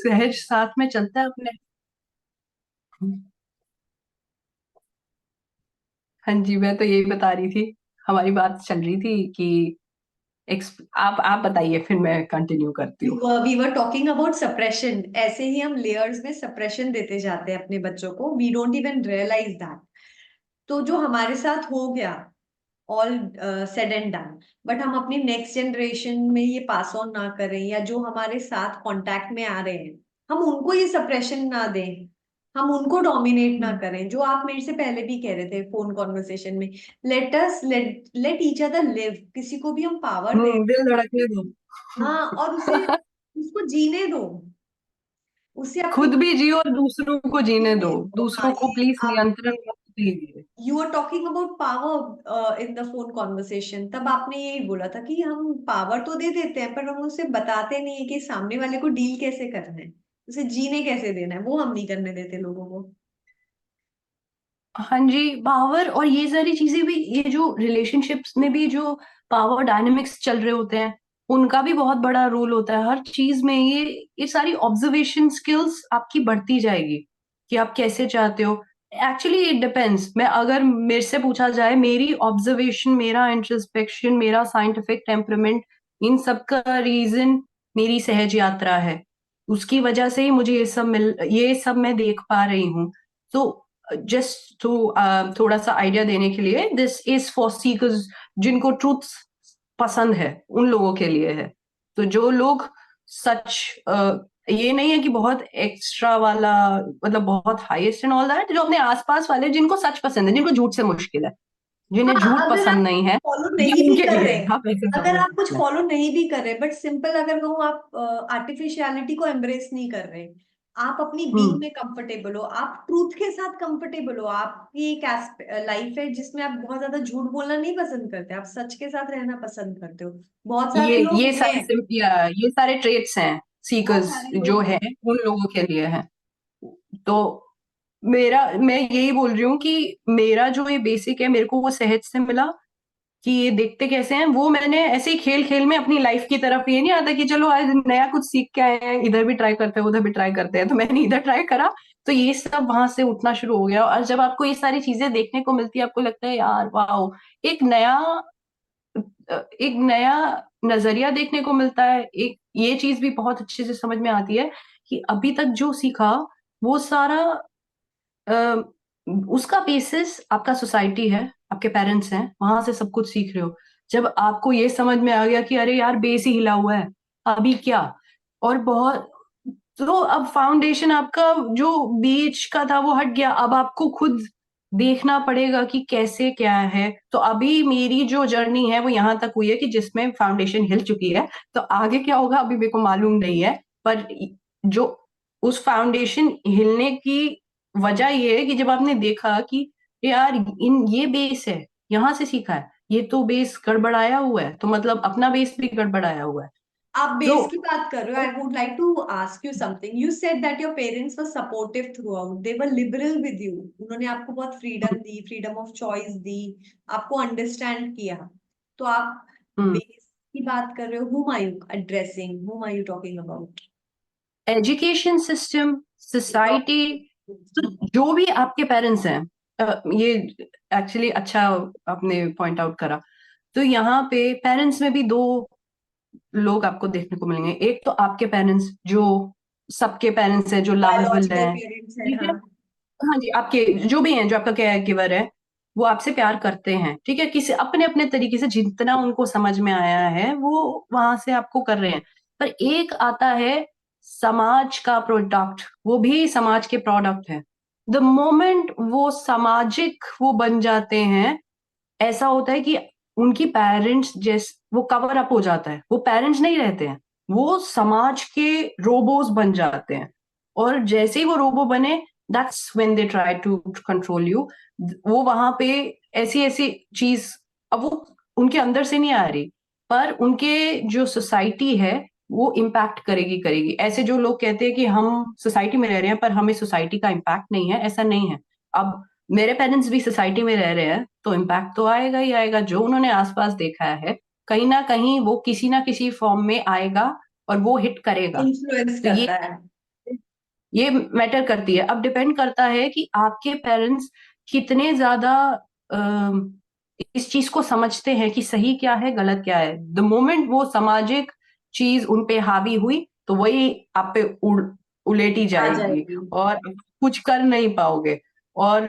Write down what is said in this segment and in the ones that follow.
सहज साथ में चलता है अपने। हाँ जी, मैं तो यही बता रही थी, हमारी बात चल रही थी कि आप बताइए, फिर मैं कंटिन्यू करती हूँ। We were talking about suppression. ऐसे ही हम लेयर्स में सप्रेशन देते जाते हैं अपने बच्चों को, we don't even realise that. तो जो हमारे साथ हो गया, all said and done, but हम अपनी नेक्स्ट जनरेशन में ये पास ऑन ना करें, या जो हमारे साथ कांटेक्ट में आ रहे हैं हम उनको ये सप्रेशन ना दें, हम उनको डोमिनेट ना करें। जो आप मेरे से पहले भी कह रहे थे फोन कॉन्वर्सेशन में, लेट ईच अदर लिव। किसी को भी हम पावर दे, दिल धड़कने दो। हाँ, और उसे उसको जीने दो, उसे अपनी खुद भी जियो और दूसरों को जीने दो। जीने दो। हाँ, दूसरों को ये प्लीज आप, नियंत्रण मत दीजिए। You are talking about power in the phone conversation, तब आपने यही बोला था कि हम पावर तो दे देते हैं पर हम उसे बताते नहीं है कि सामने वाले को डील कैसे करना है, उसे जीने कैसे देना है, वो हम नहीं करने देते लोगों को। हाँ जी, पावर और ये सारी चीजें भी, ये जो रिलेशनशिप्स में भी जो पावर डायनेमिक्स चल रहे होते हैं, उनका भी बहुत बड़ा रोल होता है हर चीज में। ये सारी ऑब्जर्वेशन स्किल्स आपकी बढ़ती जाएगी कि आप कैसे चाहते हो। Actually it depends. मैं अगर मेरे से पूछा जाए, मेरी ऑब्जर्वेशन, मेरा इंट्रोस्पेक्शन, मेरा साइंटिफिक टेम्परमेंट, इन सब का रीजन मेरी सहज यात्रा है। उसकी वजह से ही मुझे ये सब मैं देख पा रही हूँ। तो जस्ट टू थोड़ा सा आइडिया देने के लिए, दिस इज फॉर सीकर्स, जिनको ट्रूथ पसंद है उन लोगों के लिए है। तो जो लोग सच, ये नहीं है कि बहुत एक्स्ट्रा वाला, मतलब बहुत हाईएस्ट एंड ऑल दैट, जो अपने आसपास वाले जिनको सच पसंद है, जिनको झूठ से मुश्किल है, जिन्हें हाँ, झूठ अगर आप पसंद नहीं है, फॉलो ये नहीं भी उनके कर लिए रहे, है। आप ऐसे अगर समझ आप कुछ सकते हैं। फॉलो नहीं भी कर रहे, बट सिंपल अगर कहूँ, आप आर्टिफिशियलिटी को एम्ब्रेस नहीं कर रहे, आप अपनी बीइंग हम्म। में कंफर्टेबल हो, आप ट्रूथ के साथ कंफर्टेबल हो, आपकी एक लाइफ है जिसमें आप बहुत ज्यादा झूठ बोलना नहीं पसंद करते, आप सच के साथ रहना पसंद करते हो। बहुत सारे लोग हैं, ये सारे ट्रेट्स हैं बहुत सीकर्स सारे जो लोग है, हैं। उन लोगों के लिए है। तो मैं यही बोल रही हूँ कि मेरा जो ये बेसिक है, मेरे को वो सहज से मिला कि ये देखते कैसे हैं, वो मैंने ऐसे ही खेल खेल में अपनी लाइफ की तरफ, ये नहीं आता कि चलो आज नया कुछ सीख के आए हैं, इधर भी ट्राई करते हैं उधर भी ट्राई करते हैं, तो मैंने इधर ट्राई करा, तो ये सब वहां से उठना शुरू हो गया। और जब आपको ये सारी चीजें देखने को मिलती है, आपको लगता है यार वाओ, एक नया एक नया नजरिया देखने को मिलता है। एक ये चीज भी बहुत अच्छे से समझ में आती है कि अभी तक जो सीखा, वो सारा अ, उसका बेसिस आपका सोसाइटी है, आपके पेरेंट्स हैं, वहां से सब कुछ सीख रहे हो। जब आपको ये समझ में आ गया कि अरे यार बेस ही हिला हुआ है, अभी क्या, और बहुत, तो अब फाउंडेशन आपका जो बीच का था वो हट गया, अब आपको खुद देखना पड़ेगा कि कैसे क्या है। तो अभी मेरी जो जर्नी है वो यहाँ तक हुई है कि जिसमें फाउंडेशन हिल चुकी है। तो आगे क्या होगा अभी मेरे को मालूम नहीं है, पर जो उस फाउंडेशन हिलने की वजह ये है कि जब आपने देखा कि यार इन ये बेस है, यहाँ से सीखा है, ये तो बेस गड़बड़ाया हुआ है, तो मतलब अपना बेस भी गड़बड़ाया हुआ है। आप तो बेस की बात कर रहे हो, I would like to ask you something. You said that your parents were supportive throughout, they were liberal with you, उन्होंने आपको बहुत फ्रीडम दी, फ्रीडम ऑफ चॉइस दी, आपको अंडरस्टैंड किया। तो आप बेस की बात कर रहे हो, whom are you addressing, whom are you talking about? Education system, society, तो जो भी आपके पेरेंट्स हैं, ये एक्चुअली अच्छा आपने पॉइंट आउट करा। तो यहाँ पे पेरेंट्स में भी दो लोग आपको देखने को मिलेंगे। एक तो आपके पेरेंट्स, जो सबके पेरेंट्स हैं, जो लवेबल बायोलॉजिकल हैं, पेरेंट्स है, ठीक है। हाँ। हाँ जी, आपके जो भी हैं, जो आपका केयर गिवर है, वो आपसे प्यार करते हैं, ठीक है, किसी अपने अपने तरीके से जितना उनको समझ में आया है वो वहां से आपको कर रहे हैं। पर एक आता है समाज का प्रोडक्ट, वो भी समाज के प्रोडक्ट है। द मोमेंट वो सामाजिक वो बन जाते हैं, ऐसा होता है कि उनकी पेरेंट्स जैस वो कवर अप हो जाता है, वो पेरेंट्स नहीं रहते हैं, वो समाज के रोबोस बन जाते हैं। और जैसे ही वो रोबो बने, that's when they try to control you. वो वहां पे ऐसी ऐसी चीज, अब वो उनके अंदर से नहीं आ रही, पर उनके जो सोसाइटी है वो इम्पैक्ट करेगी करेगी। ऐसे जो लोग कहते हैं कि हम सोसाइटी में रह रहे हैं पर हमें सोसाइटी का इम्पैक्ट नहीं है, ऐसा नहीं है। अब मेरे पेरेंट्स भी सोसाइटी में रह रहे हैं, तो इम्पैक्ट तो आएगा ही आएगा। जो उन्होंने आसपास देखा है, कहीं ना कहीं वो किसी ना किसी फॉर्म में आएगा और वो हिट करेगा। इन्फ्लुएंस तो ये करता है। ये मैटर करती है। अब डिपेंड करता है कि आपके पेरेंट्स कितने ज्यादा इस चीज को समझते हैं कि सही क्या है गलत क्या है। द मोमेंट वो सामाजिक चीज उन पे हावी हुई तो वही आप पे उलेटी आ जाएगी जाएगी। और कुछ कर नहीं पाओगे। और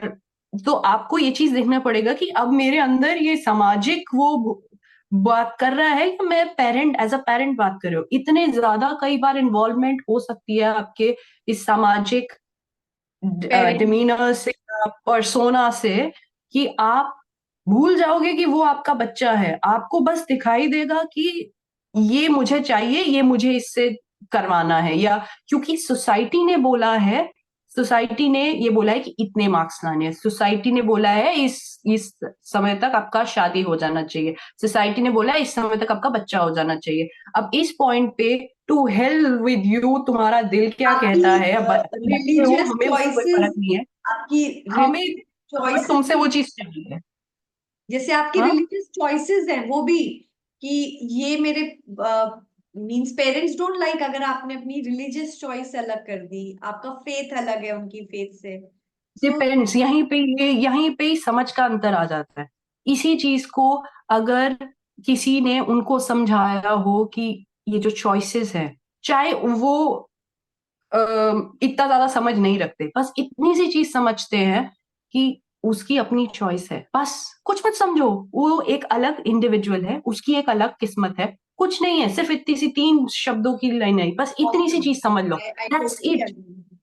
तो आपको ये चीज देखना पड़ेगा कि अब मेरे अंदर ये सामाजिक वो बात कर रहा है, या मैं पेरेंट एज अ पेरेंट बात कर रही हूँ। इतने ज्यादा कई बार इन्वॉल्वमेंट हो सकती है आपके इस सामाजिक पेरेंट। डिमीनर से, पर्सोना से, कि आप भूल जाओगे कि वो आपका बच्चा है। आपको बस दिखाई देगा कि ये मुझे चाहिए, ये मुझे इससे करवाना है, या क्योंकि सोसाइटी ने बोला है, सोसाइटी ने ये बोला है कि इतने मार्क्स लाने हैं, सोसाइटी ने बोला है इस समय तक आपका शादी हो जाना चाहिए, सोसाइटी ने बोला है इस समय तक आपका बच्चा हो जाना चाहिए। अब इस पॉइंट पे टू हेल विद यू, तुम्हारा दिल क्या आपकी कहता है, अब बच्चे हो, रिलीजियस हमें उससे कोई फर्क चॉइसेस, नहीं है। आपकी हमें बस चॉइसेस, तुमसे वो चीज चाहिए। जैसे आपकी हाँ, रिलीजियस चॉइसेस हैं वो भी, कि ये मेरे मींस पेरेंट्स डोंट लाइक अगर आपने अपनी रिलीजियस चॉइस अलग कर दी, आपका फेथ अलग है उनकी फेथ से। सो डिपेंड्स, यहीं पे ही समझ का अंतर आ जाता है। इसी चीज को अगर किसी ने उनको समझाया हो कि ये जो चॉइसेस है, चाहे वो इतना ज्यादा समझ नहीं रखते, बस इतनी सी चीज समझते हैं कि उसकी अपनी चॉइस है, बस कुछ मत समझो, वो एक अलग इंडिविजुअल है, उसकी एक अलग किस्मत है, कुछ नहीं है, सिर्फ इतनी सी 3 शब्दों की लाइन है, बस इतनी सी ऑसम, चीज समझ लो, I that's totally it. Agree.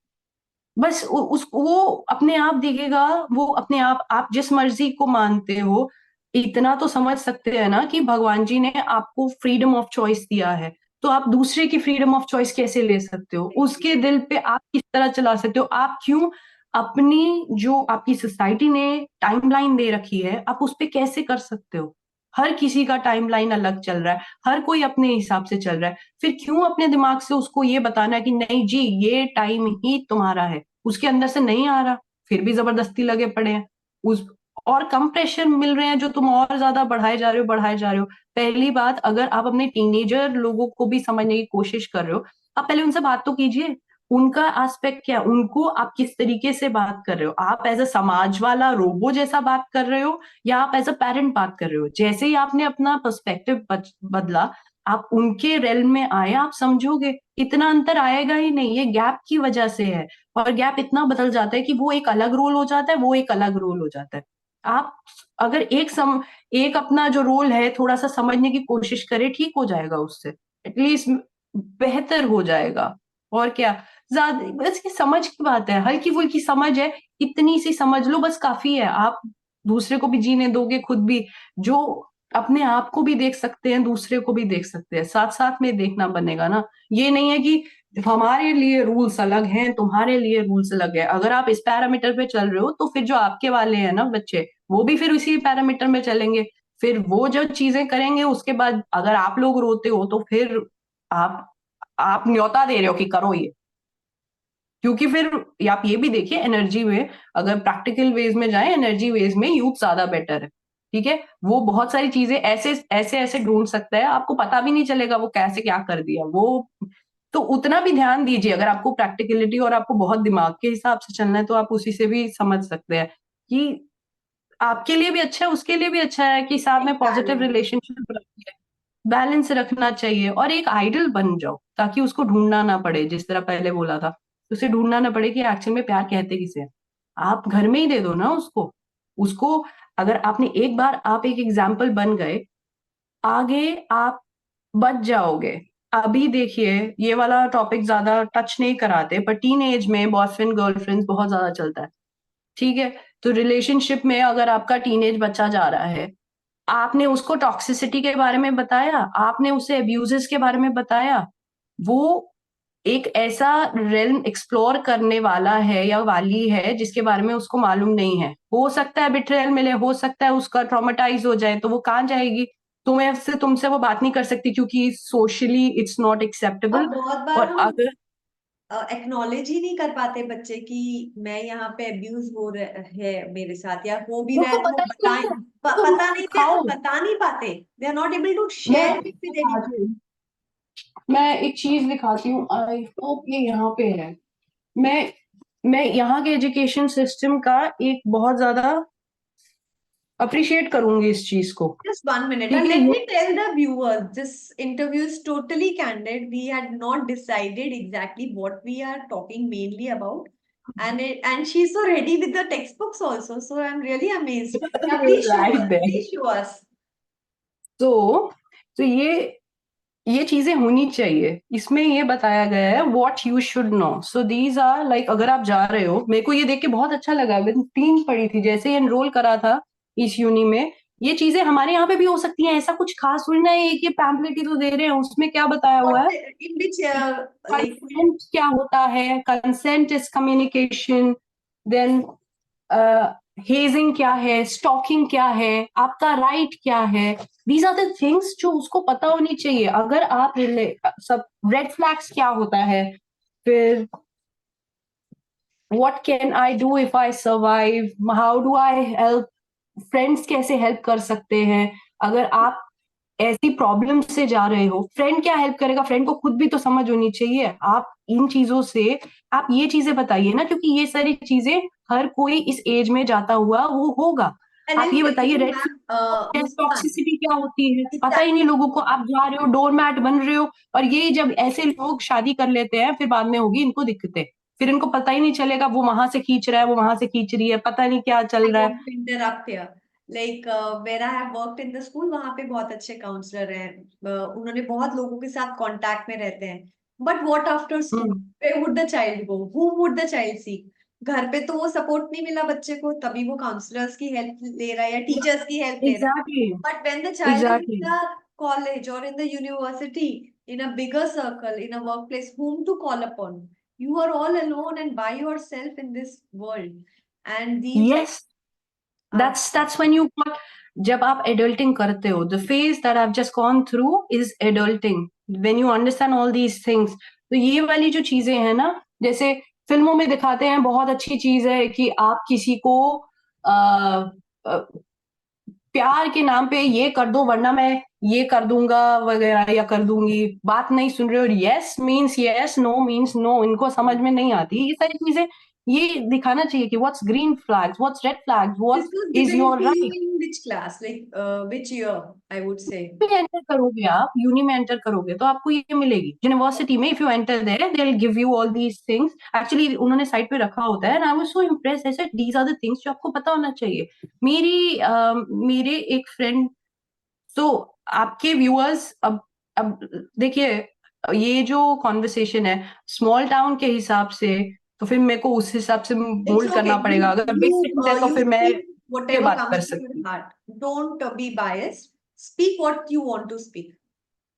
बस उस वो अपने आप दिखेगा, वो अपने आप जिस मर्जी को मानते हो, इतना तो समझ सकते हैं ना कि भगवान जी ने आपको फ्रीडम ऑफ चॉइस दिया है, तो आप दूसरे की फ्रीडम ऑफ चॉइस कैसे ले सकते हो, उसके दिल पे आप किस तरह चला सकते हो, आप क्यों अपनी जो आपकी सोसाइटी ने टाइमलाइन दे रखी है आप उस पे कैसे कर सकते हो। हर किसी का टाइमलाइन अलग चल रहा है, हर कोई अपने हिसाब से चल रहा है, फिर क्यों अपने दिमाग से उसको ये बताना है कि नहीं जी ये टाइम ही तुम्हारा है, उसके अंदर से नहीं आ रहा, फिर भी जबरदस्ती लगे पड़े हैं उस, और कम प्रेशर मिल रहे हैं जो तुम और ज्यादा बढ़ाए जा रहे हो, बढ़ाए जा रहे हो। पहली बात, अगर आप अपने टीनेजर लोगों को भी समझने की कोशिश कर रहे हो, आप पहले उनसे बात तो कीजिए, उनका एस्पेक्ट क्या है, उनको आप किस तरीके से बात कर रहे हो, आप एज अ समाज वाला रोबो जैसा बात कर रहे हो, या आप एज अ पेरेंट बात कर रहे हो। जैसे ही आपने अपना पर्सपेक्टिव बदला, आप उनके रेल में आए, आप समझोगे इतना अंतर आएगा ही नहीं, ये गैप की वजह से है। और गैप इतना बदल जाता है कि वो एक अलग रोल हो जाता है, वो एक अलग रोल हो जाता है। आप अगर एक अपना जो रोल है थोड़ा सा समझने की कोशिश करे, ठीक हो जाएगा उससे, एटलीस्ट बेहतर हो जाएगा। और क्या, ज्यादा बस ये समझ की बात है, हल्की फुल्की समझ है, इतनी सी समझ लो बस काफी है। आप दूसरे को भी जीने दोगे, खुद भी जो अपने आप को भी देख सकते हैं, दूसरे को भी देख सकते हैं, साथ साथ में देखना बनेगा ना। ये नहीं है कि हमारे लिए रूल्स अलग हैं, तुम्हारे लिए रूल्स अलग है। अगर आप इस पैरामीटर पे चल रहे हो तो फिर जो आपके वाले हैं ना बच्चे, वो भी फिर उसी पैरामीटर में चलेंगे, फिर वो जो चीजें करेंगे उसके बाद अगर आप लोग रोते हो तो फिर आप आप न्योता दे रहे हो कि करो ये। क्योंकि फिर आप ये भी देखिए, एनर्जी में अगर प्रैक्टिकल वेज में जाए, एनर्जी वेज में यूथ ज्यादा बेटर है। ठीक है, वो बहुत सारी चीजें ऐसे ऐसे ऐसे ढूंढ सकता है, आपको पता भी नहीं चलेगा वो कैसे क्या कर दिया वो। तो उतना भी ध्यान दीजिए, अगर आपको प्रैक्टिकलिटी और आपको बहुत दिमाग के हिसाब से चलना है तो आप उसी से भी समझ सकते हैं कि आपके लिए भी अच्छा है, उसके लिए भी अच्छा है, कि साथ में पॉजिटिव बैलेंस। रिलेशनशिप रखिए, बैलेंस रखना चाहिए, और एक आइडल बन जाओ ताकि उसको ढूंढना ना पड़े, जिस तरह पहले बोला था, उसे ढूंढना ना पड़े कि एक्चुअल में प्यार कहते किसे हैं। आप घर में ही दे दो ना उसको। उसको अगर आपने एक बार आप एक एग्जाम्पल बन गए, आगे आप बच जाओगे। अभी देखिए, ये वाला टॉपिक ज्यादा टच नहीं कराते, पर टीन एज में बॉयफ्रेंड गर्लफ्रेंड बहुत ज्यादा चलता है। ठीक है, तो रिलेशनशिप में अगर आपका टीनेज बच्चा जा रहा है, आपने उसको टॉक्सिसिटी के बारे में बताया, आपने उसे अब्यूजेस के बारे में बताया, वो एक ऐसा रेल्म एक्सप्लोर करने वाला है या वाली है जिसके बारे में उसको मालूम नहीं है। हो सकता है बिट्रेयल मिले, हो सकता है उसका ट्रॉमेटाइज हो जाए, तो वो कहाँ जाएगी, तुमसे वो बात नहीं कर सकती क्योंकि सोशली इट्स नॉट और एक्सेप्टेबल। बहुत बार और हम अगर एक्नॉलेज ही नहीं कर पाते बच्चे कि मैं यहाँ पे अब्यूज हो रहा है मेरे साथ, या हो भी रहा उनको है, तो वो पता ही नहीं है, तो पता नहीं, दे सिखाओ। बता नहीं पाते, they are not able to मैं शेयर एक विद एनी। दिखाती हूँ, मैं एक चीज दिखाती हूँ, आई होप ये यहाँ पे है। मैं मैं यहाँ के एजुकेशन सिस्टम का एक बहुत ज्यादा अप्रिशिएट करूंगी इस चीज को, Just 1 minute. क्योंकि Let ये me tell the viewers, this interview is totally candid. We had not decided exactly what we are talking mainly about. And she's so ready with the textbooks also. So I'm really amazed. Yeah, please show right us. There. Please show us. तो तो ये चीजें होनी चाहिए, इसमें ये बताया गया है what you should know. So these are like, अगर आप जा रहे हो, मेरे को ये देख के बहुत अच्छा लगा, मैंने 3 पढ़ी थी जैसे ही एनरोल करा था इस यूनि में। ये चीजें हमारे यहाँ पे भी हो सकती हैं, ऐसा कुछ खास थोड़ी ना है, एक ये पैम्पलेट ही तो दे रहे हैं, उसमें क्या बताया हुआ What है। in which like कंसेंट क्या होता है, consent is communication, then hazing क्या है, स्टॉकिंग क्या है, आपका राइट क्या है। दीज आर द थिंग्स जो उसको पता होनी चाहिए। अगर आप सब रेड फ्लैग्स क्या होता है, फिर what can I do if I survive, how do I help, friends कैसे हेल्प कर सकते हैं। अगर आप ऐसी प्रॉब्लम से जा रहे हो, फ्रेंड क्या हेल्प करेगा, फ्रेंड को खुद भी तो समझ होनी चाहिए। आप इन चीजों से आप ये चीजें बताइए ना, क्योंकि ये सारी चीजें हर कोई इस एज में जाता हुआ वो होगा। and आप in ये बताइए you red have flag, Muskan. Toxicity क्या होती है, पता ही नहीं Exactly. लोगों को। आप जा रहे हो डोर मैट बन रहे हो, और ये जब ऐसे लोग शादी कर लेते हैं फिर बाद में होगी इनको दिक्कतें। फिर इनको पता ही नहीं चलेगा, वो वहां से खींच रहा है, वो वहां से खींच रही है, पता नहीं क्या I चल रहा है। want to interrupt here. Like where I have worked in the school, वहाँ पे बहुत अच्छे काउंसलर हैं। उन्होंने बहुत लोगों के साथ कांटेक्ट में रहते हैं। But what after school? Hmm. Where would the child go? Who would the child seek? घर पे तो वो सपोर्ट नहीं मिला बच्चे को, तभी वो काउंसलर्स की हेल्प ले रहा है या टीचर्स की हेल्प ले रहा है। Exactly. But when the child is in exactly. the college or in the university, in a bigger circle, in a workplace, whom to call upon? You are all alone and by yourself in this world. And these like yes, that's when you जब आप adulting करते हो, the phase that I just gone through is adulting, when you understand all these things. तो ये वाली जो चीजें हैं ना, जैसे फिल्मों में दिखाते हैं, बहुत अच्छी चीज है कि आप किसी को प्यार के नाम पे ये कर दो वरना मैं ये कर दूंगा वगैरह या कर दूंगी, बात नहीं सुन रहे हो, yes means yes, no means no, इनको समझ में नहीं आती ये सारी चीजें। ये दिखाना चाहिए कि what's green flags, what's red flags, this what was is given your to you right. in which class? Like which year, I would say. में एंटर करोगे, आप यूनी में एंटर करोगे तो आपको ये मिलेगी यूनिवर्सिटी में। If you enter there they will give you all these things. Actually उन्होंने साइट पे रखा होता है, and I was so impress, ऐसे दीज आर द थिंग्स जो आपको पता होना चाहिए। मेरे एक फ्रेंड, तो आपके व्यूअर्स, अब देखिए, ये जो कॉन्वर्सेशन है स्मॉल टाउन के हिसाब से, तो फिर मेरे को उस हिसाब से It's मोल्ड करना okay. पड़ेगा। You अगर बिग you सिटी है तो you फिर मैं speak ये whatever बात कर comes to your सकती हूँ। heart. Don't be biased. Speak what you want to speak.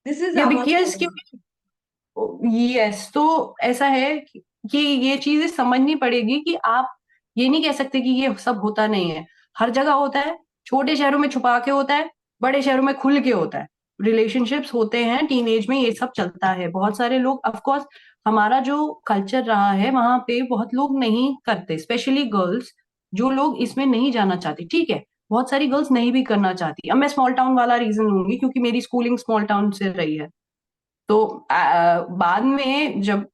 This is या our बिकॉज forum. यस, तो ऐसा है कि ये चीजें समझनी पड़ेगी कि आप ये नहीं कह सकते कि ये सब होता नहीं है। हर जगह होता है, छोटे शहरों में छुपा के होता है, बड़े शहरों में खुल के होता है। रिलेशनशिप्स होते हैं टीनेज में, ये सब चलता है। बहुत सारे लोग, ऑफ कोर्स, हमारा जो कल्चर रहा है वहां पे बहुत लोग नहीं करते, स्पेशली गर्ल्स, जो लोग इसमें नहीं जाना चाहती। ठीक है, बहुत सारी गर्ल्स नहीं भी करना चाहती। अब मैं स्मॉल टाउन वाला रीजन लूंगी क्योंकि मेरी स्कूलिंग स्मॉल टाउन से रही है। तो बाद में जब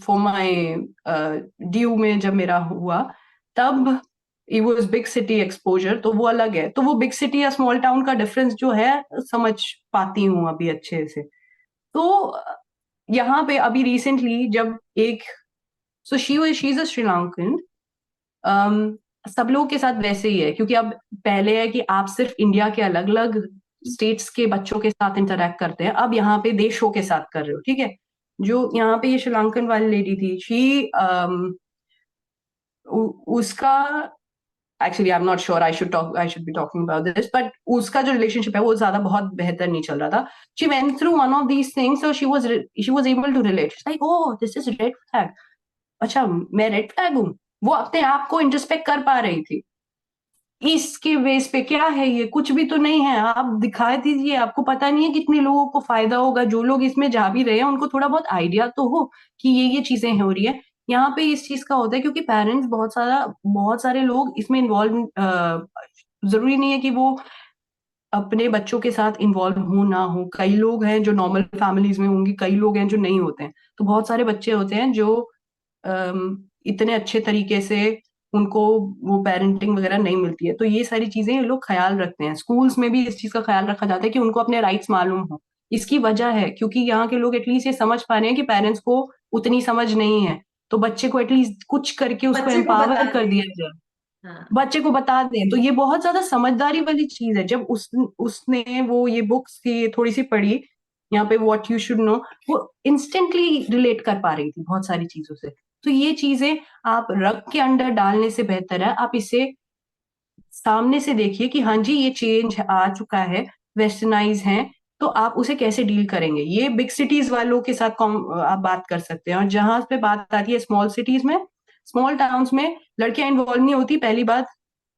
फॉर माय ड्यू में जब मेरा हुआ, तब it was big city exposure, तो वो अलग है। तो वो बिग सिटी या स्मॉल टाउन का डिफरेंस जो है समझ पाती हूँ अभी अच्छे से। तो यहाँ पे अभी रिसेंटली जब एक, so she is a Sri Lankan. सब लोगों के साथ वैसे ही है, क्योंकि अब पहले है कि आप सिर्फ इंडिया के अलग अलग स्टेट्स के बच्चों के साथ इंटरेक्ट करते हैं, अब यहाँ पे देशों के साथ कर रहे हो। ठीक है, जो यहाँ पे ये श्रीलंकन वाली लेडी थी, उसका, actually I am not sure I should be talking about this, but उसका जो रिलेशनशिप है वो ज्यादा बहुत बेहतर नहीं चल रहा था। She went through one of these things, so she was able to relate, like oh this is red flag, अच्छा मैं रेड फ्लैग हूँ। वो अपने आप को इंट्रोस्पेक्ट कर पा रही थी। इसके बेस पे क्या है, ये कुछ भी तो नहीं है, आप दिखा दीजिए। आपको पता नहीं है कितने लोगों को फायदा होगा, जो लोग इसमें जा भी रहे हैं उनको थोड़ा बहुत आइडिया तो हो कि ये चीजें हो रही है। यहाँ पे इस चीज का होता है क्योंकि पेरेंट्स, बहुत सारे लोग इसमें इन्वॉल्व, जरूरी नहीं है कि वो अपने बच्चों के साथ इन्वॉल्व हो ना हो। कई लोग हैं जो नॉर्मल फैमिलीज में होंगे, कई लोग हैं जो नहीं होते हैं। तो बहुत सारे बच्चे होते हैं जो इतने अच्छे तरीके से उनको वो पेरेंटिंग वगैरह नहीं मिलती है। तो ये सारी चीजें ये लोग ख्याल रखते हैं, स्कूल्स में भी इस चीज का ख्याल रखा जाता है कि उनको अपने राइट्स मालूम हो। इसकी वजह है क्योंकि यहाँ के लोग एटलीस्ट ये समझ पा रहे हैं कि पेरेंट्स को उतनी समझ नहीं है, तो बच्चे को एटलीस्ट कुछ करके उसको बच्चे को एम्पावर बता कर दे। दिया जाए, हाँ। बच्चे को बता दें। तो ये बहुत ज्यादा समझदारी वाली चीज है। जब उसने वो ये बुक्स की थोड़ी सी पढ़ी, यहाँ पे व्हाट यू शुड नो, वो इंस्टेंटली रिलेट कर पा रही थी बहुत सारी चीजों से। तो ये चीजें आप रग के अंदर डालने से बेहतर है आप इसे सामने से देखिए कि हाँ जी ये चेंज आ चुका है, वेस्टर्नाइज है, तो आप उसे कैसे डील करेंगे। ये बिग सिटीज वालों के साथ आप बात कर सकते हैं। और जहां पे बात आती है स्मॉल सिटीज में, स्मॉल टाउन्स में लड़कियां इन्वॉल्व नहीं होती, पहली बात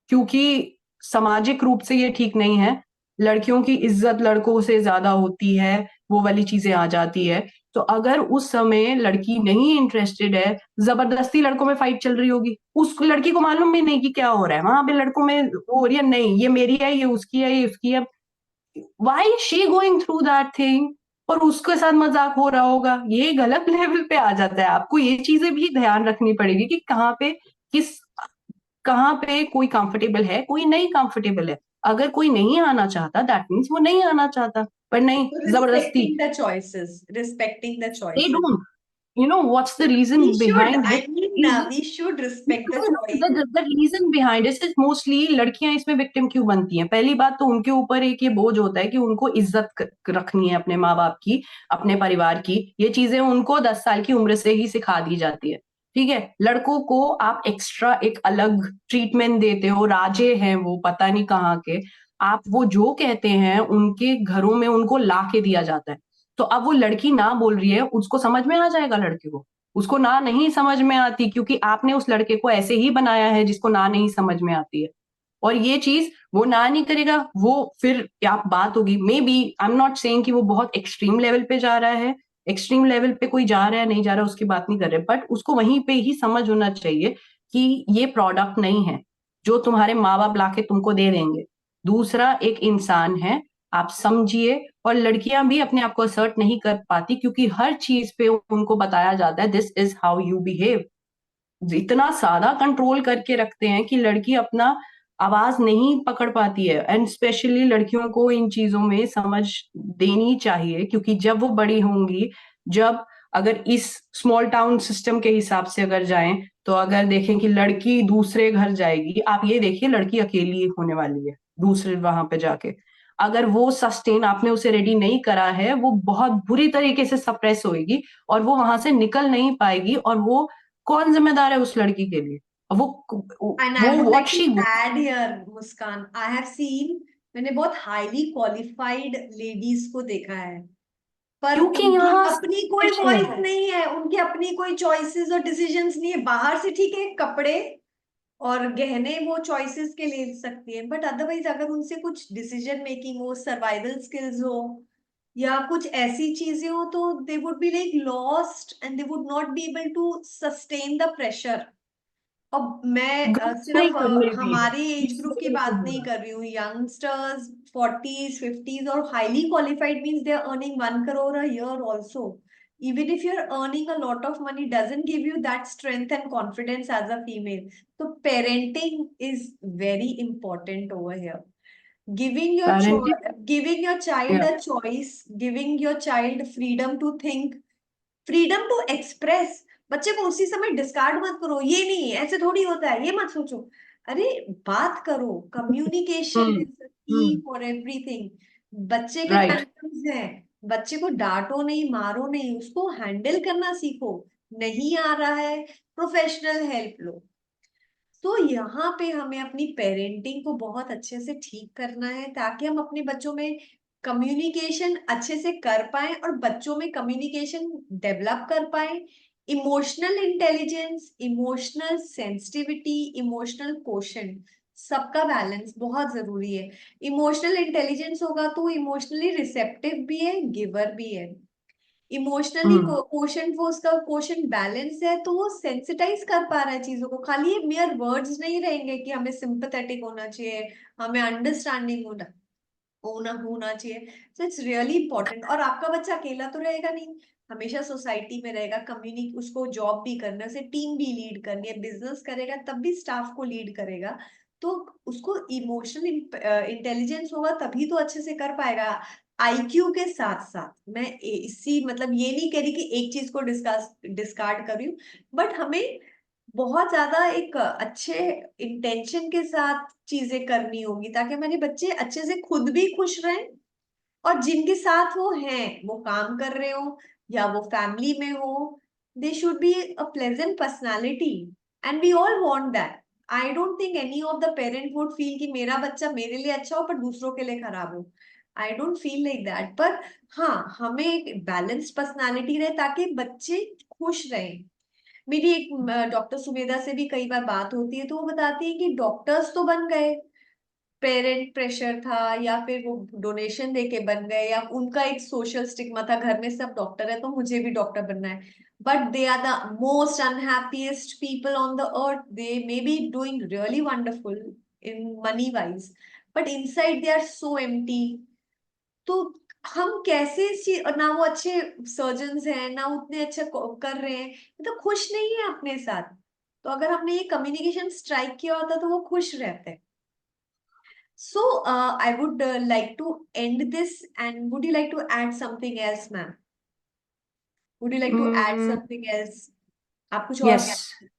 क्योंकि सामाजिक रूप से ये ठीक नहीं है। लड़कियों की इज्जत लड़कों से ज्यादा होती है, वो वाली चीजें आ जाती है। तो अगर उस समय लड़की नहीं इंटरेस्टेड है, जबरदस्ती लड़कों में फाइट चल रही होगी, उस लड़की को मालूम भी नहीं कि क्या हो रहा है वहां पे, लड़कों में वो हो रही है, नहीं ये मेरी है, ये उसकी है, ये उसकी है, why she going through that thing, और उसके साथ मजाक हो रहा होगा, ये गलत लेवल पे आ जाता है। आपको ये चीजें भी ध्यान रखनी पड़ेगी कि कहाँ पे किस कहाँ पे कोई कंफर्टेबल है, कोई नहीं कंफर्टेबल है। अगर कोई नहीं आना चाहता दैट मीन्स वो नहीं आना चाहता, पर नहीं तो जबरदस्ती। Respecting the they choices. Don't, you know what's the reason We should, behind I it mean, is, we should respect the no, no, choice. the reason behind it is mostly लड़कियां इसमें विक्टिम क्यों बनती हैं। पहली बात तो उनके ऊपर एक ये बोझ होता है कि उनको इज्जत रखनी है अपने माँ बाप की, अपने परिवार की। ये चीजें उनको 10 साल की उम्र से ही सिखा दी जाती है। ठीक है, लड़कों को आप एक्स्ट्रा एक अलग ट्रीटमेंट देते हो, राजे हैं वो पता नहीं कहाँ के, आप वो जो कहते हैं उनके घरों में उनको ला के दिया जाता है। तो अब वो लड़की ना बोल रही है, उसको समझ में आ जाएगा लड़के को? उसको ना नहीं समझ में आती, क्योंकि आपने उस लड़के को ऐसे ही बनाया है जिसको ना नहीं समझ में आती है। और ये चीज वो ना नहीं करेगा, वो फिर क्या बात होगी। Maybe I am not saying कि वो बहुत एक्सट्रीम लेवल पे जा रहा है, एक्सट्रीम लेवल पे कोई जा रहा है नहीं जा रहा उसकी बात नहीं कर रहे, बट उसको वहीं पे ही समझ होना चाहिए कि ये प्रोडक्ट नहीं है जो तुम्हारे माँ बाप लाके तुमको दे देंगे। दूसरा एक इंसान है, आप समझिए। और लड़कियां भी अपने आप को असर्ट नहीं कर पाती क्योंकि हर चीज पे उनको बताया जाता है this is how you behave. इतना सादा कंट्रोल करके रखते हैं कि लड़की अपना आवाज नहीं पकड़ पाती है। एंड स्पेशली लड़कियों को इन चीजों में समझ देनी चाहिए, क्योंकि जब वो बड़ी होंगी, जब अगर इस स्मॉल टाउन सिस्टम के हिसाब से अगर जाएं, तो अगर देखें कि लड़की दूसरे घर जाएगी, आप ये देखिए लड़की अकेली होने वाली है दूसरे वहां पे जाके। अगर वो सस्टेन आपने उसे रेडी नहीं करा है, वो बहुत बुरी तरीके से सप्रेस होएगी और वो वहां से निकल नहीं पाएगी। और वो कौन जिम्मेदार है उस लड़की के लिए? And I वो would what like to she, add here, Muskan, I have seen, मैंने बहुत हाईली क्वालिफाइड लेडीज को देखा है, पर क्योंकि उनकी यहाँ अपनी कोई वॉइस नहीं है, उनकी अपनी कोई चॉइसेस और डिसीजंस नहीं है। बाहर से ठीक है, कपड़े और गहने वो चॉइसेस के ले सकती है, बट अदरवाइज अगर उनसे कुछ डिसीजन मेकिंग हो, सर्वाइवल स्किल्स हो, या कुछ ऐसी चीजें हो, तो they would be like lost and they would not be able to sustain the pressure. अब मैं ग्रुप्स में सिर्फ करने भी है हमारी एज इस ग्रुप की वजह से बात हो नहीं रहा कर रही हूँ, यंगस्टर्स 40s 50s और highly qualified means they are earning 1 crore a year also. Even if you're earning a lot of money doesn't give you that strength and confidence as a female. So parenting is very important over here. Giving your parenting. giving your child a choice, giving your child freedom to think, freedom to express. बच्चे को उसी समय discard मत करो, ये नहीं ऐसे थोड़ी होता है, ये मत सोचो। अरे बात करो, कम्युनिकेशन हम्म। इज की फॉर एवरीथिंग। बच्चे के राइट। टैंट्रम्स हैं, बच्चे को डांटो नहीं, मारो नहीं, उसको हैंडल करना सीखो। नहीं आ रहा है, प्रोफेशनल हेल्प लो। तो यहाँ पे हमें अपनी पेरेंटिंग को बहुत अच्छे से ठीक करना है, ताकि हम अपने बच्चों में कम्युनिकेशन अच्छे से कर पाए और बच्चों में कम्युनिकेशन डेवलप कर पाए। Emotional intelligence, emotional sensitivity, emotional quotient, सबका बैलेंस बहुत जरूरी है। इमोशनल इंटेलिजेंस होगा तो इमोशनली रिसेप्टिव भी है, गिवर भी है। इमोशनली हम्म। क्वोशंट, वो उसका क्वोशंट बैलेंस है, तो वो सेंसिटाइज कर पा रहा है चीजों को। खाली ये मेयर वर्ड्स नहीं रहेंगे कि हमें सिंपैथेटिक होना चाहिए, हमें अंडरस्टैंडिंग होना होना चाहिए। So it's really important. और आपका बच्चा अकेला तो रहेगा नहीं, हमेशा सोसाइटी में रहेगा, कम्युनिटी, उसको जॉब भी करना है, उसे टीम भी लीड करनी है, बिजनेस करेगा तब भी स्टाफ को लीड करेगा, तो उसको इमोशनल इंटेलिजेंस होगा तभी तो अच्छे से कर पाएगा। आईक्यू के साथ साथ मैं इसी मतलब ये नहीं कह रही कि एक चीज को डिस्कार्ड कर रही हूँ, बट हमें बहुत ज्यादा एक अच्छे इंटेंशन के साथ चीजें करनी होगी ताकि हमारे बच्चे अच्छे से खुद भी खुश रहें, और जिनके साथ वो हैं वो काम कर रहे हो या वो फैमिली में हो, they should be a pleasant personality, and we all want that. I don't think any of the parent would feel कि मेरा बच्चा मेरे लिए अच्छा हो पर दूसरों के लिए खराब हो। I don't feel like that, पर हाँ, हमें एक बैलेंस्ड पर्सनालिटी रहे ताकि बच्चे खुश रहें। मेरी एक डॉक्टर सुमेधा से भी कई बार बात होती है, तो वो बताती है कि डॉक्टर्स तो बन गए, पेरेंट प्रेशर था या फिर वो डोनेशन देके बन गए, या उनका एक सोशल स्टिग्मा था घर में सब डॉक्टर है तो मुझे भी डॉक्टर बनना है, but they are the most unhappiest people on the earth. They may be doing really wonderful in money wise, but inside they are so empty. तो हम कैसे ना वो अच्छे सर्जन्स हैं ना उतने अच्छे कर रहे हैं, मतलब खुश नहीं है अपने साथ। तो अगर हमने ये कम्युनिकेशन स्ट्राइक किया होता तो वो खुश रहते। So, I would like to end this, and would you like to add something else, ma'am? Would you like to add something else? आप कुछ और यस, कहना?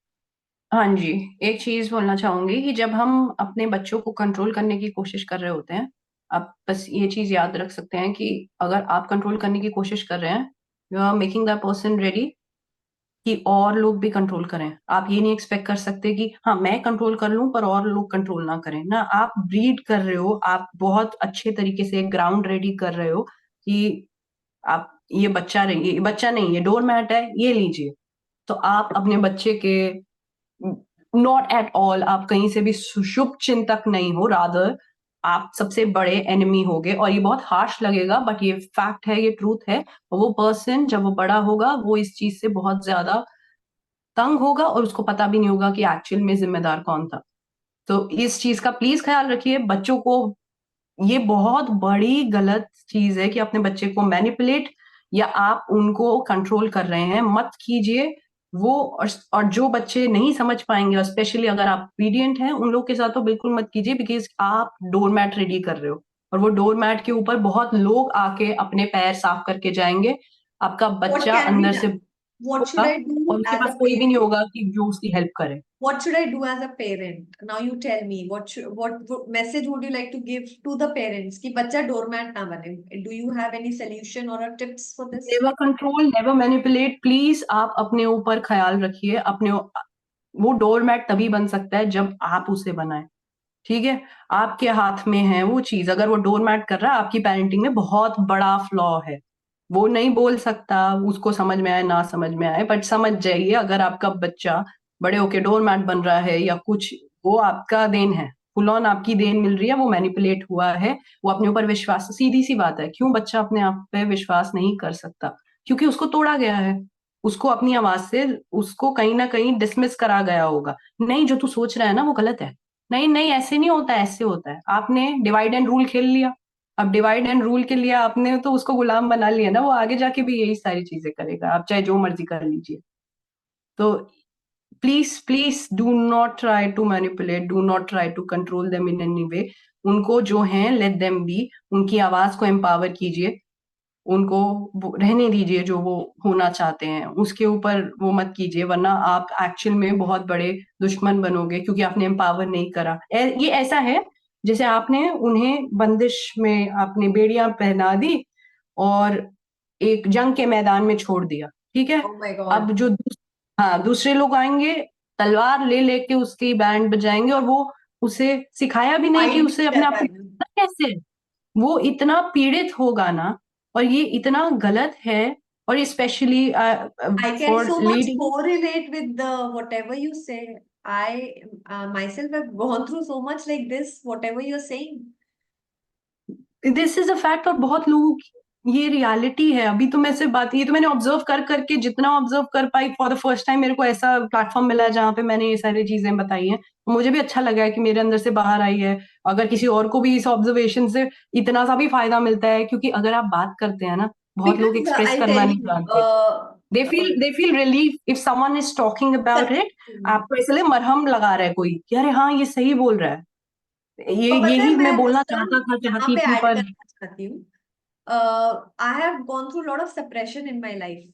हाँ जी। एक चीज बोलना चाहूंगी कि जब हम अपने बच्चों को कंट्रोल करने की कोशिश कर रहे होते हैं, आप बस ये चीज याद रख सकते हैं कि अगर आप कंट्रोल करने की कोशिश कर रहे हैं, you are making the person ready कि और लोग भी कंट्रोल करें। आप ये नहीं एक्सपेक्ट कर सकते कि हाँ मैं कंट्रोल कर लूं पर और लोग कंट्रोल ना करें ना। आप ब्रीड कर रहे हो, आप बहुत अच्छे तरीके से ग्राउंड रेडी कर रहे हो कि आप ये बच्चा रहिए, ये बच्चा नहीं, ये डोर मैट है, ये लीजिए। तो आप अपने बच्चे के नॉट एट ऑल आप कहीं से भी शुभ चिंतक नहीं हो, रादर आप सबसे बड़े एनिमी होगे। और ये बहुत हार्श लगेगा बट ये फैक्ट है, ये ट्रूथ है। वो पर्सन जब वो बड़ा होगा वो इस चीज से बहुत ज्यादा तंग होगा और उसको पता भी नहीं होगा कि एक्चुअल में जिम्मेदार कौन था। तो इस चीज का प्लीज ख्याल रखिए बच्चों को। ये बहुत बड़ी गलत चीज है कि अपने बच्चे को मैनिपुलेट या आप उनको कंट्रोल कर रहे हैं, मत कीजिए वो। और जो बच्चे नहीं समझ पाएंगे और स्पेशली अगर आप पीडियंट हैं उन लोग के साथ तो बिल्कुल मत कीजिए, बिकॉज आप डोरमैट रेडी कर रहे हो और वो डोरमैट के ऊपर बहुत लोग आके अपने पैर साफ करके जाएंगे। आपका What बच्चा can be अंदर से done? What should होगा I और do उसके as पास a कोई भी नहीं parent? होगा कि जो उसकी हेल्प करे। What should I do as a parent? Now you tell me. What message would you like to give to the parents कि बच्चा डोरमैट ना बने? Do you have any solution or a tips for this? Never control, never manipulate. Please आप अपने ऊपर ख्याल रखिए। वो डोरमैट तभी बन सकता है जब आप उसे बनाए। ठीक है, आपके हाथ में है वो चीज। अगर वो डोरमैट कर रहा है, आपकी पेरेंटिंग में बहुत बड़ा फ्लॉ है। वो नहीं बोल सकता, उसको समझ में आए ना समझ में आए, बट समझ जाइए अगर आपका बच्चा बड़े होके डोरमैट बन रहा है या कुछ, वो आपका देन है। फुल ऑन आपकी देन मिल रही है, वो मैनिपुलेट हुआ है। वो अपने ऊपर विश्वास, सीधी सी बात है, क्यों बच्चा अपने आप पे विश्वास नहीं कर सकता? क्योंकि उसको तोड़ा गया है। उसको अपनी आवाज से उसको कहीं ना कहीं डिसमिस करा गया होगा। नहीं, जो तू सोच रहा है ना वो गलत है। नहीं नहीं, ऐसे नहीं होता, ऐसे होता है। आपने डिवाइड एंड रूल खेल लिया। अब डिवाइड एंड रूल के लिए आपने तो उसको गुलाम बना लिया ना, वो आगे जाके भी यही सारी चीजें करेगा, आप चाहे जो मर्जी कर लीजिए। तो please please do not try to manipulate, do not try to control them in any way. उनको जो है लेट देम बी, उनकी आवाज को एम्पावर कीजिए। उनको रहने दीजिए जो वो होना चाहते हैं, उसके ऊपर वो मत कीजिए, वरना आप एक्चुअल में बहुत बड़े दुश्मन बनोगे क्योंकि आपने एम्पावर नहीं करा। ये ऐसा है जैसे आपने उन्हें बंदिश में आपने बेड़ियां पहना दी और एक जंग के मैदान में छोड़ दिया। ठीक है, Oh my अब God. हाँ, दूसरे लोग आएंगे, तलवार ले लेके उसकी बैंड बजाएंगे और वो उसे सिखाया भी नहीं कि फाइट भी उसे अपने कर आप को पाएंगे। बचाना कैसे है। वो इतना पीड़ित होगा ना, और ये इतना गलत है। और specially I can for so much leading, correlate with the whatever you say. I myself have gone through so much like this, whatever you're saying. This is a fact. और बहुत लोगों की ये रियलिटी है। अभी तो मैं सिर्फ बात, ये तो मैंने ऑब्जर्व कर करके जितना ऑब्जर्व कर पाई, फॉर द फर्स्ट टाइम मेरे को ऐसा प्लेटफॉर्म मिला है जहाँ पे मैंने ये सारी चीजें बताई हैं। तो मुझे भी अच्छा लगा है कि मेरे अंदर से बाहर आई है। अगर किसी और को भी इस ऑब्जर्वेशन से इतना सा भी फायदा मिलता है, क्योंकि अगर आप बात करते हैं ना, बहुत लोग Because एक्सप्रेस I'll करना tell नहीं you, जानते। They feel relief if someone is talking about it. correct. आपको इसलिए मरहम लगा रहा है कोई कि अरे हाँ ये सही बोल रहा है। ये और पता है यही मैं मैं बोलना मुस्कान चाहता था, यहाँ चाहती पे थी, ऐड पर करना चाहती हूँ। I have gone through lot of suppression in my life,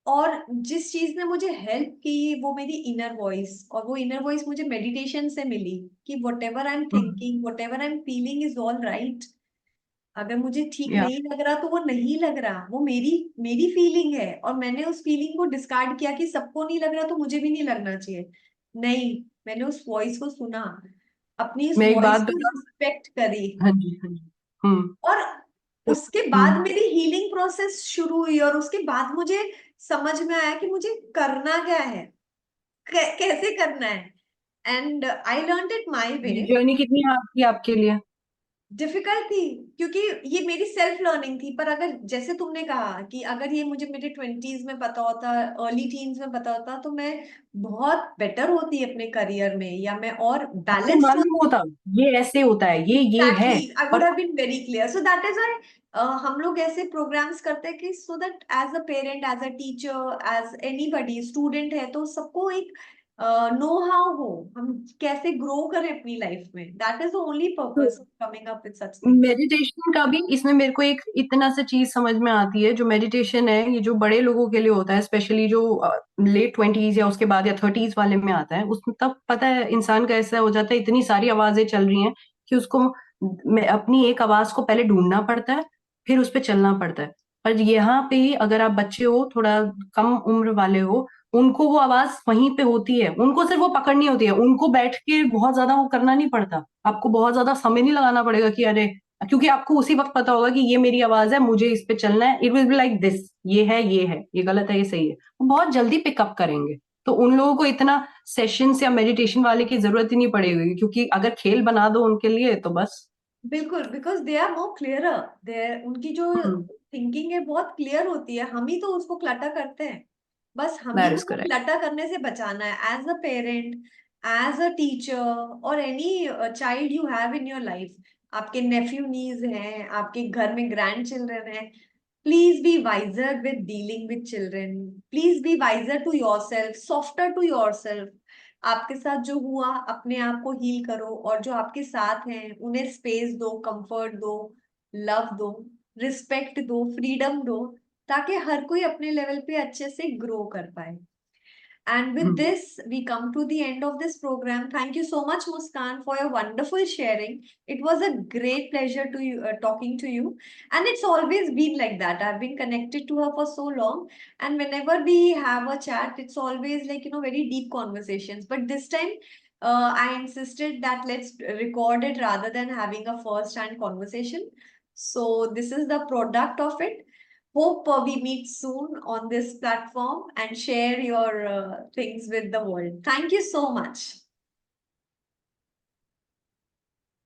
और जिस चीज ने मुझे हेल्प की वो मेरी इनर वॉइस, और वो इनर वॉइस मुझे मेडिटेशन से मिली कि what ever I am thinking, what ever I am feeling is all right. अगर मुझे ठीक या नहीं लग रहा तो वो नहीं लग रहा, वो मेरी मेरी फीलिंग है, और मैंने उस फीलिंग को डिस्कार्ड किया कि सबको नहीं लग रहा तो मुझे भी नहीं लगना चाहिए। नहीं, मैंने उस वॉइस को सुना, अपनी उस मैं एक बात वॉइस को बताऊं। रिस्पेक्ट करी, हाँ जी, हाँ जी। और तो उसके बाद मेरी हीलिंग प्रोसेस शुरू हुई, और उसके बाद मुझे समझ में आया कि मुझे करना क्या है, कैसे करना है। And I learn it my way. ये जर्नी कितनी हार्ड थी आपके लिए? डिफिकल्ट थी, क्योंकि ये मेरी सेल्फ लर्निंग थी, पर अगर जैसे तुमने कहा कि अगर ये मुझे मेरे 20s में पता होता, अर्ली टीन्स में पता होता, तो मैं बहुत बेटर होती अपने करियर में, या मैं और आपको बैलेंस्ड मालूम होती। होता ये ऐसे होता है, ये है। Exactly, I would और have been very clear. So that is why हम लोग ऐसे प्रोग्राम्स करते हैं कि so that as a parent, as a teacher, as anybody, student है तो सबको एक नो हाउ हो, हम कैसे ग्रो करें अपनी लाइफ में। That is the only purpose of coming up with such things. Meditation का भी इसमें मेरे को एक इतना सा चीज समझ में आती है, जो मेडिटेशन है ये जो बड़े लोगों के लिए होता है, स्पेशली जो लेट 20s या उसके बाद या 30s वाले में आता है, उसमें तब पता है इंसान का ऐसा हो जाता है, इतनी सारी आवाजें चल रही हैं कि उसको अपनी एक आवाज को पहले ढूंढना पड़ता है, फिर उस पर चलना पड़ता है। पर यहाँ पे ही अगर आप बच्चे हो, थोड़ा कम उम्र वाले हो, उनको वो आवाज वहीं पे होती है, उनको सिर्फ वो पकड़नी होती है, उनको बैठ के बहुत ज्यादा वो करना नहीं पड़ता। आपको बहुत ज्यादा समय नहीं लगाना पड़ेगा कि अरे, क्योंकि आपको उसी वक्त पता होगा कि ये मेरी आवाज है, मुझे इस पे चलना है, it will be like this, ये है, ये है, ये गलत है, ये सही है, वो बहुत जल्दी पिकअप करेंगे। तो उन लोगों को इतना सेशंस या मेडिटेशन वाले की जरूरत ही नहीं पड़ेगी, क्योंकि अगर खेल बना दो उनके लिए तो बस। बिल्कुल, because they are more clearer, they उनकी जो थिंकिंग है बहुत क्लियर होती है, हम ही तो उसको क्लटर करते हैं। बस हम ही दैट को इज वो करेक्ट। क्लटर करने से बचाना है, as a parent, as a teacher, और any child you have in your life. आपके नेफ्यू नीज हैं, आपके घर में ग्रैंड चिल्ड्रन है, please be wiser with dealing with children, please be wiser to yourself, softer to yourself. आपके साथ जो हुआ अपने आप को हील करो, और जो आपके साथ हैं उन्हें स्पेस दो, कंफर्ट दो, लव दो, रिस्पेक्ट दो, फ्रीडम दो, ताकि हर कोई अपने लेवल पे अच्छे से ग्रो कर पाए। And with this, we come to the end of this program. Thank you so much, Muskan, for your wonderful sharing. It was a great pleasure to you, talking to you. And it's always been like that. I've been connected to her for so long. And whenever we have a chat, it's always like, very deep conversations. But this time, I insisted that let's record it rather than having a first-hand conversation. So this is the product of it. Hope we meet soon on this platform and share your things with the world. Thank you so much.